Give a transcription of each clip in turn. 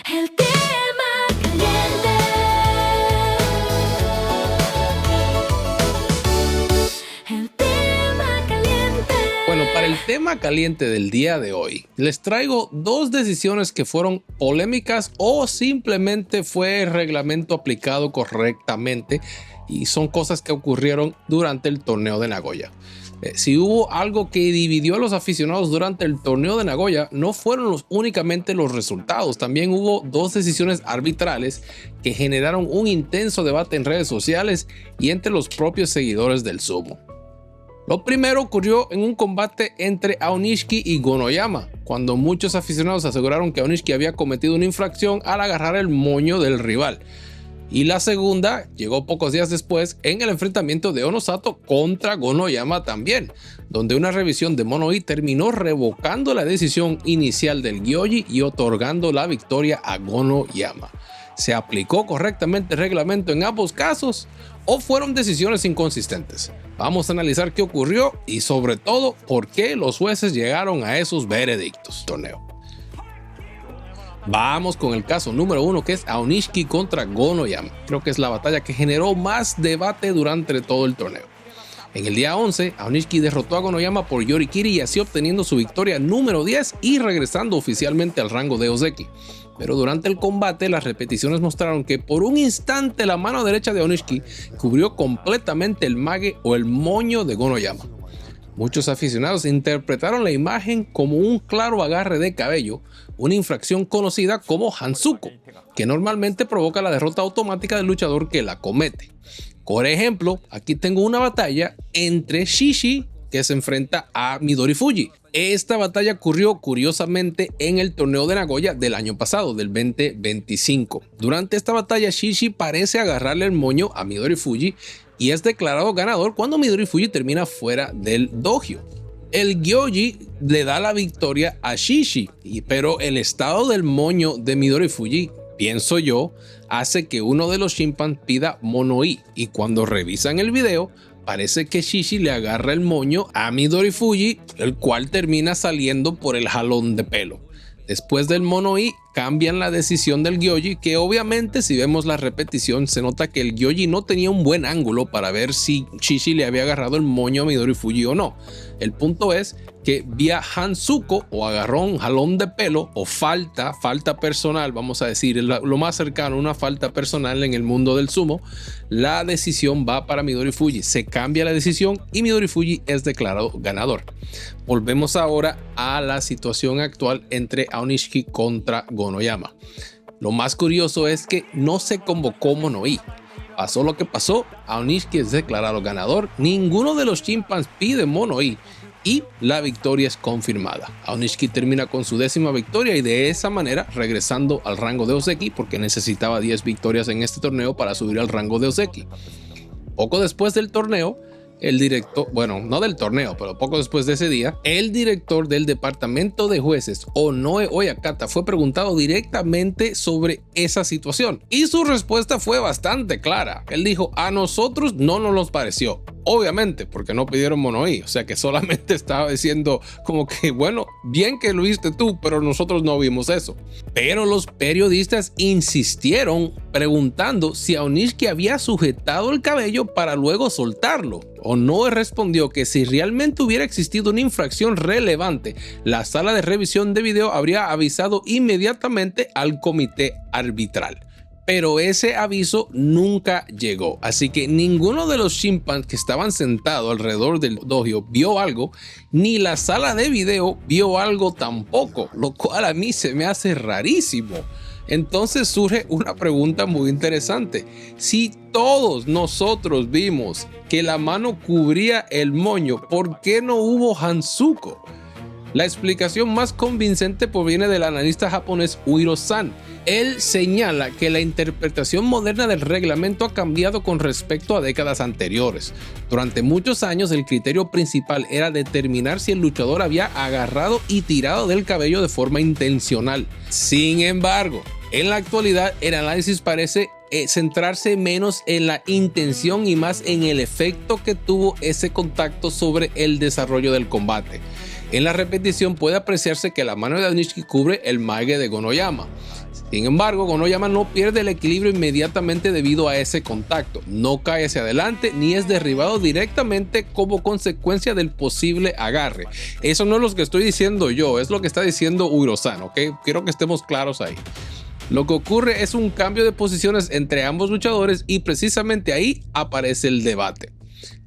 El tema caliente. El tema caliente. Bueno, para el tema caliente del día de hoy, les traigo dos decisiones que fueron polémicas o simplemente fue el reglamento aplicado correctamente y son cosas que ocurrieron durante el torneo de Nagoya. Si hubo algo que dividió a los aficionados durante el torneo de Nagoya, no fueron únicamente los resultados, también hubo dos decisiones arbitrales que generaron un intenso debate en redes sociales y entre los propios seguidores del sumo. Lo primero ocurrió en un combate entre Aonishiki y Gonoyama, cuando muchos aficionados aseguraron que Aonishiki había cometido una infracción al agarrar el moño del rival. Y la segunda llegó pocos días después en el enfrentamiento de Onosato contra Gonoyama también, donde una revisión de Mono-ii terminó revocando la decisión inicial del Gyoji y otorgando la victoria a Gonoyama. ¿Se aplicó correctamente el reglamento en ambos casos o fueron decisiones inconsistentes? Vamos a analizar qué ocurrió y sobre todo por qué los jueces llegaron a esos veredictos. Torneo. Vamos con el caso número 1, que es Aonishiki contra Gonoyama. Creo que es la batalla que generó más debate durante todo el torneo. En el día 11, Aonishiki derrotó a Gonoyama por Yorikiri y así obteniendo su victoria número 10 y regresando oficialmente al rango de Ozeki. Pero durante el combate, las repeticiones mostraron que por un instante la mano derecha de Aonishiki cubrió completamente el mage o el moño de Gonoyama. Muchos aficionados interpretaron la imagen como un claro agarre de cabello, una infracción conocida como Hansuko, que normalmente provoca la derrota automática del luchador que la comete. Por ejemplo, aquí tengo una batalla entre Shishi, que se enfrenta a Midori Fuji. Esta batalla ocurrió curiosamente en el torneo de Nagoya del año pasado, del 2025. Durante esta batalla, Shishi parece agarrarle el moño a Midori Fuji y es declarado ganador cuando Midori Fuji termina fuera del dojo. El Gyoji le da la victoria a Shishi, pero el estado del moño de Midori Fuji, pienso yo, hace que uno de los Shinpan pida Mono-ii, y cuando revisan el video, parece que Shishi le agarra el moño a Midori Fuji, el cual termina saliendo por el jalón de pelo. Después del Mono-ii cambian la decisión del Gyoji, que obviamente si vemos la repetición se nota que el Gyoji no tenía un buen ángulo para ver si Shishi le había agarrado el moño a Midori Fuji o no. El punto es que vía Hansuko o agarrón, jalón de pelo o falta personal, vamos a decir lo más cercano a una falta personal en el mundo del sumo, la decisión va para Midori Fuji. Se cambia la decisión y Midori Fuji es declarado ganador. Volvemos ahora a la situación actual entre Aonishiki contra Gonoyama. Lo más curioso es que no se convocó Mono-ii. Pasó lo que pasó, Aonishiki es declarado ganador, ninguno de los Chimpans pide Mono-ii y la victoria es confirmada. Aonishiki termina con su 10ª victoria y de esa manera regresando al rango de Ozeki, porque necesitaba 10 victorias en este torneo para subir al rango de Ozeki. Poco después del torneo, el director, bueno, no del torneo, pero poco después de ese día, el director del departamento de jueces, Onoe Oyakata, fue preguntado directamente sobre esa situación y su respuesta fue bastante clara. Él dijo: a nosotros no nos los pareció. Obviamente, porque no pidieron Mono-ii, o sea que solamente estaba diciendo como que bueno, bien que lo viste tú, pero nosotros no vimos eso. Pero los periodistas insistieron preguntando si Aonishiki había sujetado el cabello para luego soltarlo. Onoe respondió que si realmente hubiera existido una infracción relevante, la sala de revisión de video habría avisado inmediatamente al comité arbitral. Pero ese aviso nunca llegó, así que ninguno de los Chimpans que estaban sentados alrededor del dojo vio algo, ni la sala de video vio algo tampoco, lo cual a mí se me hace rarísimo. Entonces surge una pregunta muy interesante: si todos nosotros vimos que la mano cubría el moño, ¿por qué no hubo Hansuko? La explicación más convincente proviene del analista japonés Uiro-san. Él señala que la interpretación moderna del reglamento ha cambiado con respecto a décadas anteriores. Durante muchos años el criterio principal era determinar si el luchador había agarrado y tirado del cabello de forma intencional. Sin embargo, en la actualidad el análisis parece centrarse menos en la intención y más en el efecto que tuvo ese contacto sobre el desarrollo del combate. En la repetición puede apreciarse que la mano de Aonishiki cubre el mage de Gonoyama. Sin embargo, Gonoyama no pierde el equilibrio inmediatamente debido a ese contacto, no cae hacia adelante ni es derribado directamente como consecuencia del posible agarre. Eso no es lo que estoy diciendo yo, es lo que está diciendo Uro-san, ¿ok? Quiero que estemos claros ahí. Lo que ocurre es un cambio de posiciones entre ambos luchadores y precisamente ahí aparece el debate.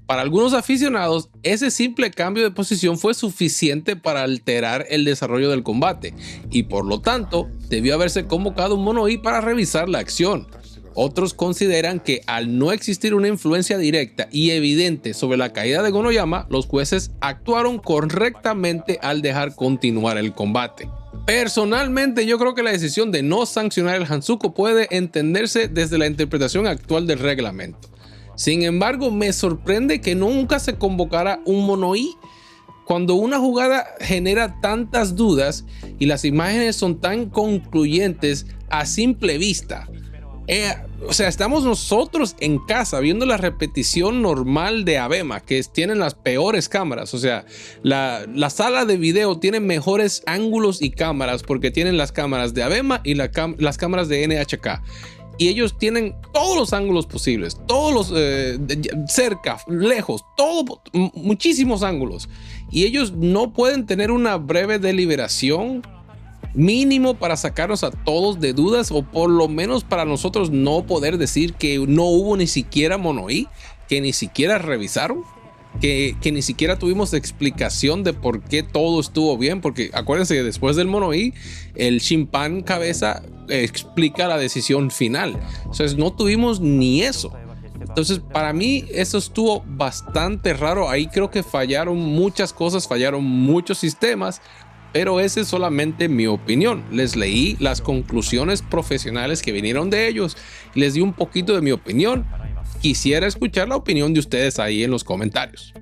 Para algunos aficionados, ese simple cambio de posición fue suficiente para alterar el desarrollo del combate y por lo tanto debió haberse convocado un mono-i para revisar la acción. Otros consideran que al no existir una influencia directa y evidente sobre la caída de Gonoyama, los jueces actuaron correctamente al dejar continuar el combate. Personalmente, yo creo que la decisión de no sancionar el Hanzuko puede entenderse desde la interpretación actual del reglamento. Sin embargo, me sorprende que nunca se convocara un mono-i cuando una jugada genera tantas dudas y las imágenes son tan concluyentes a simple vista. O sea, estamos nosotros en casa viendo la repetición normal de ABEMA, que tienen las peores cámaras. O sea, la sala de video tiene mejores ángulos y cámaras porque tienen las cámaras de ABEMA y las cámaras de NHK. Y ellos tienen todos los ángulos posibles, todos los cerca, lejos, muchísimos ángulos. Y ellos no pueden tener una breve deliberación mínimo para sacarnos a todos de dudas, o por lo menos para nosotros no poder decir que no hubo ni siquiera mono-i, que ni siquiera revisaron, que ni siquiera tuvimos explicación de por qué todo estuvo bien, porque acuérdense que después del mono-i el Shimpan cabeza explica la decisión final. Entonces no tuvimos ni eso. Entonces para mí eso estuvo bastante raro. Ahí creo que fallaron muchas cosas, fallaron muchos sistemas, pero esa es solamente mi opinión. Les leí las conclusiones profesionales que vinieron de ellos, les di un poquito de mi opinión. Quisiera escuchar la opinión de ustedes ahí en los comentarios.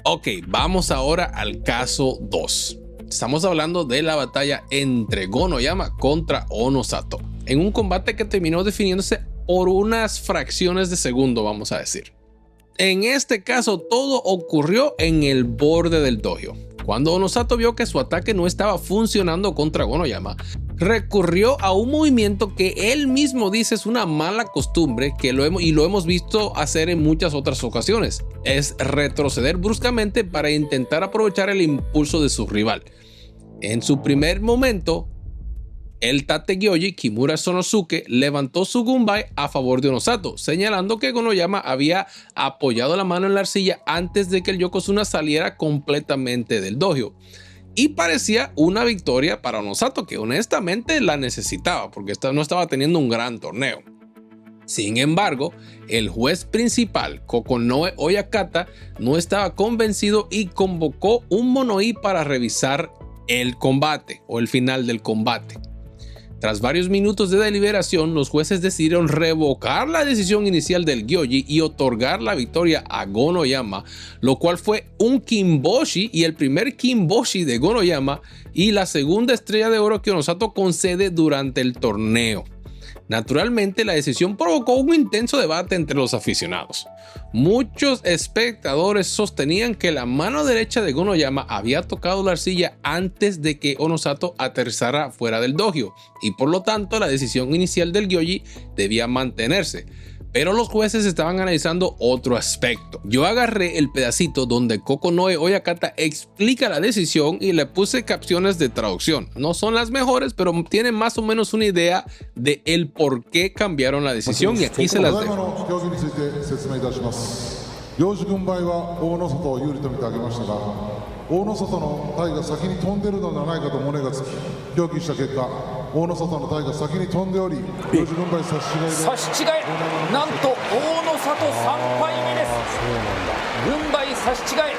Ok, vamos ahora al caso 2. Estamos hablando de la batalla entre Gonoyama contra Onosato, en un combate que terminó definiéndose por unas fracciones de segundo, vamos a decir. En este caso, todo ocurrió en el borde del dojo. Cuando Onosato vio que su ataque no estaba funcionando contra Gonoyama, recurrió a un movimiento que él mismo dice es una mala costumbre que lo hemos visto hacer en muchas otras ocasiones. Es retroceder bruscamente para intentar aprovechar el impulso de su rival. En su primer momento, el Tategyoji Kimura Sonosuke levantó su Gunbai a favor de Onosato, señalando que Gonoyama había apoyado la mano en la arcilla antes de que el Yokozuna saliera completamente del dojo. Y parecía una victoria para Onosato, que honestamente la necesitaba porque no estaba teniendo un gran torneo. Sin embargo, el juez principal, Kokonoe Oyakata, no estaba convencido y convocó un mono-i para revisar el combate o el final del combate. Tras varios minutos de deliberación, los jueces decidieron revocar la decisión inicial del Gyoji y otorgar la victoria a Gonoyama, lo cual fue un Kimboshi y el primer Kimboshi de Gonoyama y la segunda estrella de oro que Onosato concede durante el torneo. Naturalmente, la decisión provocó un intenso debate entre los aficionados. Muchos espectadores sostenían que la mano derecha de Gonoyama había tocado la arcilla antes de que Onosato aterrizara fuera del dojo y por lo tanto la decisión inicial del Gyoji debía mantenerse. Pero los jueces estaban analizando otro aspecto. Yo agarré el pedacito donde Kokonoe Oyakata explica la decisión y le puse capciones de traducción. No son las mejores, pero tienen más o menos una idea de el por qué cambiaron la decisión y aquí se las dejo. 両手軍配は大野里を有利と見て挙げましたが、大野里の体が先に飛んでいるのではないかと胸がつき、協議した結果、大野里の体が先に飛んでおり、両手軍配差し違いで差し違い、なんと大野里3敗目です。軍配差し違い。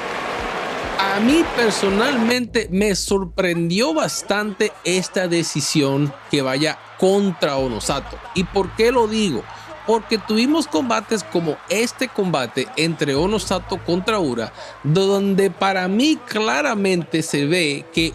A mí personalmente me sorprendió bastante esta decisión que vaya contra Onosato. ¿Y por qué lo digo? Porque tuvimos combates como este combate entre Onosato contra Ura, donde para mí claramente se ve que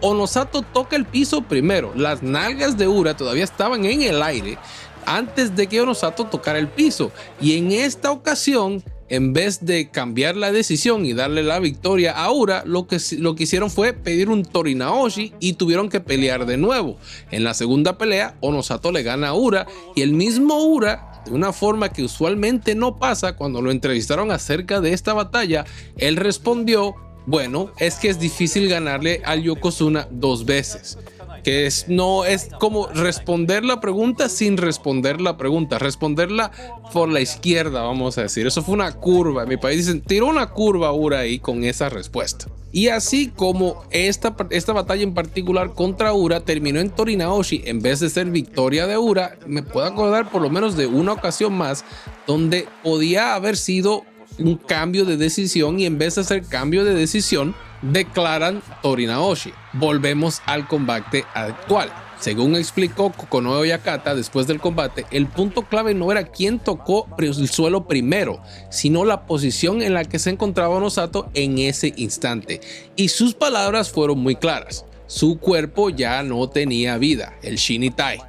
Onosato toca el piso primero. Las nalgas de Ura todavía estaban en el aire antes de que Onosato tocara el piso. Y en esta ocasión en vez de cambiar la decisión y darle la victoria a Ura, lo que hicieron fue pedir un Tori Naoshi y tuvieron que pelear de nuevo. En la segunda pelea, Onosato le gana a Ura y el mismo Ura, de una forma que usualmente no pasa, cuando lo entrevistaron acerca de esta batalla, él respondió: bueno, es que es difícil ganarle al Yokozuna 2 veces. Que no es como responder la pregunta sin responder la pregunta, responderla por la izquierda, vamos a decir. Eso fue una curva. En mi país dicen, tiró una curva Ura ahí con esa respuesta. Y así como esta batalla en particular contra Ura terminó en Tori Naoshi en vez de ser victoria de Ura, me puedo acordar por lo menos de una ocasión más donde podía haber sido un cambio de decisión y en vez de hacer cambio de decisión declaran Tori Naoshi. Volvemos al combate actual. Según explicó Kokonoe Oyakata después del combate, el punto clave no era quién tocó el suelo primero, sino la posición en la que se encontraba Onosato en ese instante. Y sus palabras fueron muy claras. Su cuerpo ya no tenía vida, el Shinitai.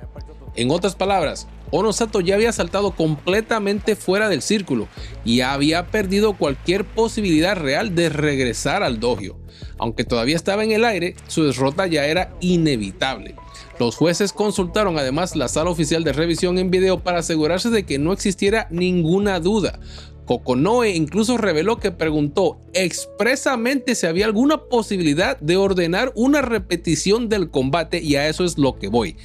En otras palabras, Onosato ya había saltado completamente fuera del círculo y había perdido cualquier posibilidad real de regresar al dojo. Aunque todavía estaba en el aire, su derrota ya era inevitable. Los jueces consultaron además la sala oficial de revisión en video para asegurarse de que no existiera ninguna duda. Kokonoe incluso reveló que preguntó expresamente si había alguna posibilidad de ordenar una repetición del combate, y a eso es lo que voy.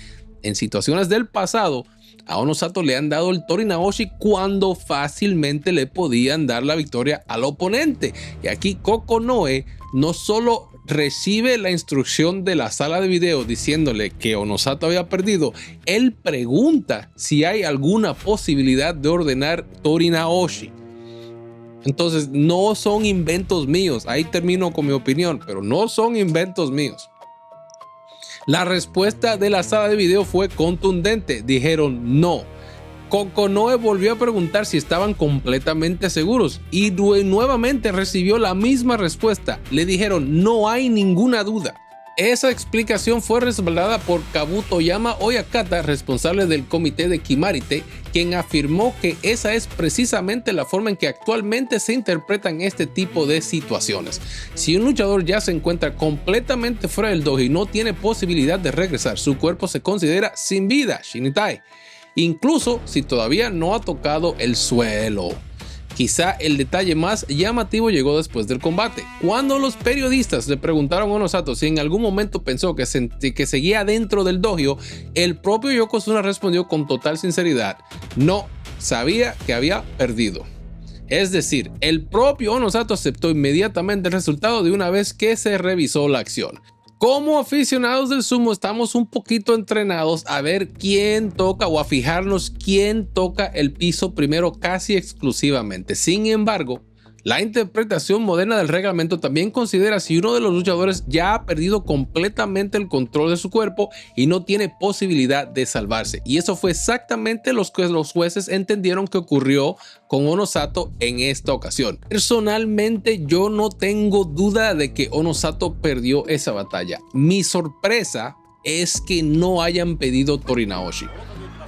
En situaciones del pasado, a Onosato le han dado el Tori Naoshi cuando fácilmente le podían dar la victoria al oponente. Y aquí Kokonoe no solo recibe la instrucción de la sala de video diciéndole que Onosato había perdido, él pregunta si hay alguna posibilidad de ordenar Tori Naoshi. Entonces no son inventos míos. Ahí termino con mi opinión, pero no son inventos míos. La respuesta de la sala de video fue contundente. Dijeron no. Kokonoe volvió a preguntar si estaban completamente seguros y nuevamente recibió la misma respuesta. Le dijeron no hay ninguna duda. Esa explicación fue respaldada por Kabutoyama Oyakata, responsable del comité de Kimarite, quien afirmó que esa es precisamente la forma en que actualmente se interpretan este tipo de situaciones. Si un luchador ya se encuentra completamente fuera del dojo y no tiene posibilidad de regresar, su cuerpo se considera sin vida, Shinitai, incluso si todavía no ha tocado el suelo. Quizá el detalle más llamativo llegó después del combate. Cuando los periodistas le preguntaron a Onosato si en algún momento pensó que seguía dentro del dojo, el propio Yokozuna respondió con total sinceridad: no, sabía que había perdido. Es decir, el propio Onosato aceptó inmediatamente el resultado de una vez que se revisó la acción. Como aficionados del sumo estamos un poquito entrenados a ver quién toca o a fijarnos quién toca el piso primero casi exclusivamente. Sin embargo, la interpretación moderna del reglamento también considera si uno de los luchadores ya ha perdido completamente el control de su cuerpo y no tiene posibilidad de salvarse. Y eso fue exactamente lo que los jueces entendieron que ocurrió con Onosato en esta ocasión. Personalmente yo no tengo duda de que Onosato perdió esa batalla. Mi sorpresa es que no hayan pedido Tori Naoshi.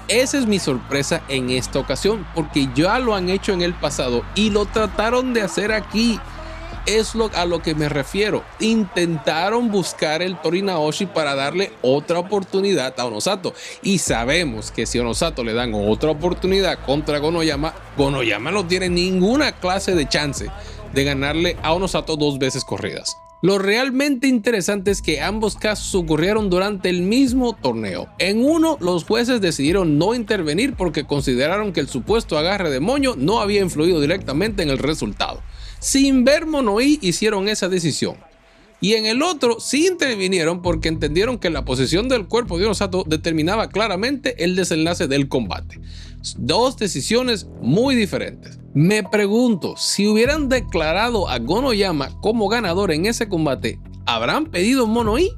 Esa es mi sorpresa en esta ocasión, porque ya lo han hecho en el pasado y lo trataron de hacer aquí. Es a lo que me refiero. Intentaron buscar el Tori Naoshi para darle otra oportunidad a Onosato. Y sabemos que si a Onosato le dan otra oportunidad contra Gonoyama, Gonoyama no tiene ninguna clase de chance de ganarle a Onosato 2 veces corridas. Lo realmente interesante es que ambos casos ocurrieron durante el mismo torneo. En uno, los jueces decidieron no intervenir porque consideraron que el supuesto agarre de moño no había influido directamente en el resultado. Sin ver Monoí hicieron esa decisión. Y en el otro sí intervinieron porque entendieron que la posición del cuerpo de Onosato determinaba claramente el desenlace del combate. 2 decisiones muy diferentes. Me pregunto, si hubieran declarado a Gonoyama como ganador en ese combate, ¿habrán pedido Monoí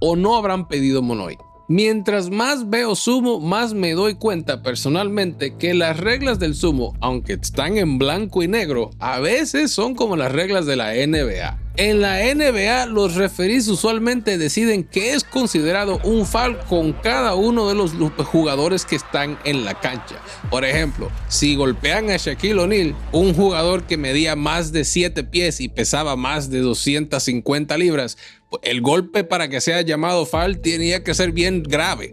o no habrán pedido Monoí? Mientras más veo sumo, más me doy cuenta personalmente que las reglas del sumo, aunque están en blanco y negro, a veces son como las reglas de la NBA. En la NBA, los referees usualmente deciden qué es considerado un foul con cada uno de los jugadores que están en la cancha. Por ejemplo, si golpean a Shaquille O'Neal, un jugador que medía más de 7 pies y pesaba más de 250 libras, el golpe para que sea llamado foul tenía que ser bien grave.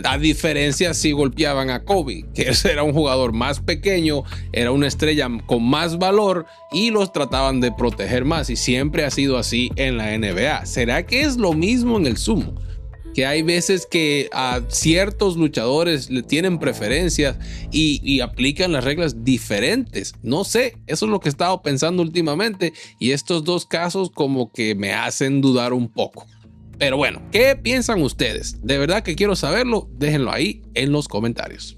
A diferencia si golpeaban a Kobe, que era un jugador más pequeño, era una estrella con más valor y los trataban de proteger más, y siempre ha sido así en la NBA. ¿Será que es lo mismo en el sumo? Que hay veces que a ciertos luchadores le tienen preferencias y aplican las reglas diferentes. No sé, eso es lo que he estado pensando últimamente, y estos dos casos como que me hacen dudar un poco. Pero bueno, ¿qué piensan ustedes? De verdad que quiero saberlo, déjenlo ahí en los comentarios.